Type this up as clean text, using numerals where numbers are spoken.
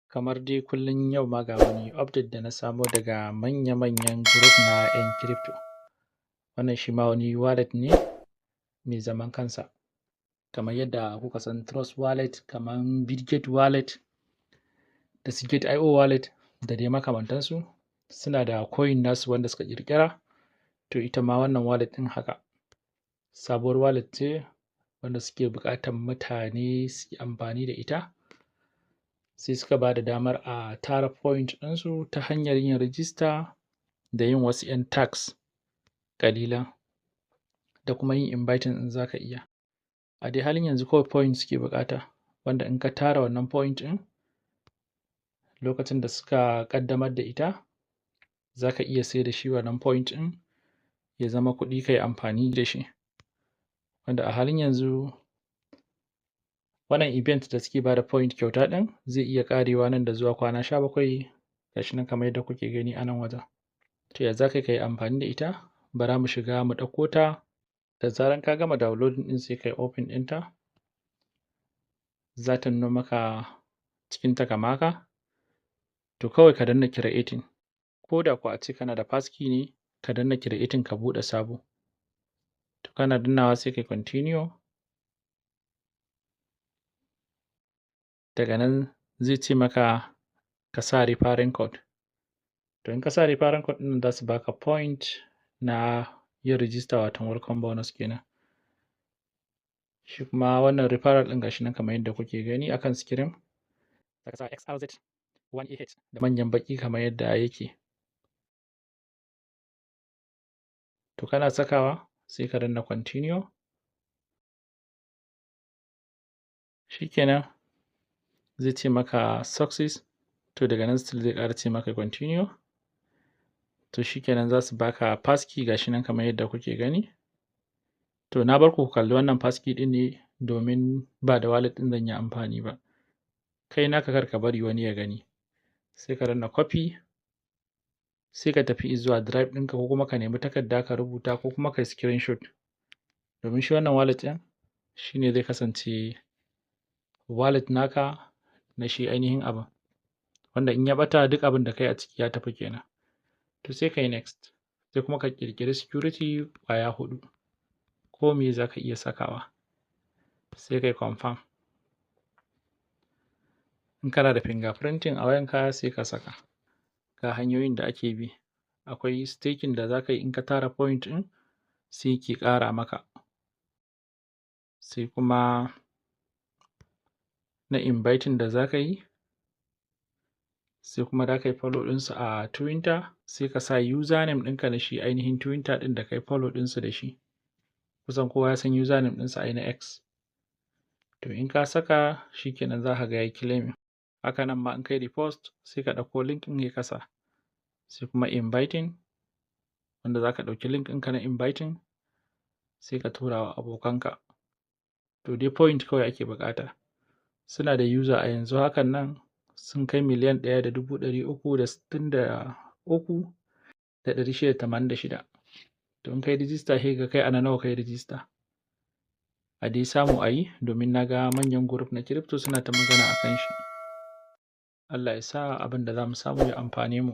Kamar dai kullum yau ma ga wani update da na samo daga manya-manyan group na 'yan crypto. Wannan shi ma wani wallet ne mai zaman kansa. Kamar yadda kuka san Trust Wallet, kamar Bitget Wallet da Gate.io Wallet da dai makamantansu suna da coin nasu wanda suka ƙirƙira. To ita ma wannan wallet ɗin haka. Sabuwar wallet ce wanda suke buƙatar mutane su yi amfani da ita. Sai suka ba da damar a tara point ɗinsu ta hanyar yin rijista da yin wasu 'yan tax ƙalilan da kuma yin inviting in za ka iya. A dai halin yanzu kawai point suke buƙata, wanda in ka tara wannan point ɗin lokacin da suka ƙaddamar da ita, za ka iya sai da shi wannan point ɗin ya zama kuɗi ka yi amfani da shi. Wanda a halin yanzu wannan event da suke ba da point kyauta ɗin zai iya ƙarewa nan da zuwa kwana 17, gashi nan kamar yadda kuke gani a nan wajen. To ya za ka yi amfani da ita? Bara mu shiga mu ɗauko ta. Da zaran ka gama downloading ɗin sai ka yi open ɗinta. Za ta nuno maka cikinta kamar haka. To kawai ka danna creating. Ko da kuwa a ce kana da passkey ne, ka danna creating ka buɗe sabo. To kana dannawa sai ka yi continue. Daga nan zai ce maka ka sa referring code. To in ka sa referring code ɗin za su baka point na yin register wato welcome bonus kenan. Shi kuma wannan referral ɗin gashi nan kamar yadda kuke gani akan screen. Za ka sa XRZ1AH da manyan baƙi kamar yadda yake. To kana sakawa sai ka danna continue. Shikenan zai ce maka success. To daga nan still zai ƙara ce maka continue. To shikenan za su baka passkey gashi nan kamar yadda kuke gani. To na bar ku kalli wannan passkey ɗin ne domin ba da wallet ɗin zan yi amfani ba. Kai naka kar ka bari wani ya gani. Sai ka danna copy. Sai ka tafi zuwa drive ɗinka ko kuma ka nemi takarda ka rubuta ko kuma ka yi screenshot. Domin shi wannan wallet ɗin shi ne zai kasance wallet naka na shi ainihin abun. Wanda in ya ɓata duk abin da kai a ciki ya tafi kenan. To sai ka yi next. Sai kuma ka ƙirƙiri security ƙwaya 4. Ko me za ka iya sakawa. Sai ka yi confirm. In kana da fingerprinting a wayanka sai ka saka. Ga hanyoyin da ake bi. Akwai staking da za ka yi in ka tara point ɗin sai ke ƙara maka. Sai kuma na inviting da za ka yi. Sai kuma za ka yi follow ɗinsu a Twitter. Sai ka sa username ɗinka na shi ainihin Twitter ɗin da ka yi follow ɗinsu da shi. Kusan kowa ya san username ɗinsa ai na X. To in ka saka shikenan za ka ga yayi claiming. Haka nan ma in kai repost sai ka ɗauko link ɗin ya kasa. Sai kuma inviting wanda za ka ɗauki link ɗinka na inviting sai ka tura wa abokanka. To dai point kawai ake buƙata. Suna da user a yanzu hakan nan sun kai 1,363,686. To in kai register sai ka kai ana nawa kai register. A dai samu a yi domin na ga manyan group na crypto suna ta magana a kan shi. Allah ya sa abin da za mu samu ya amfane mu.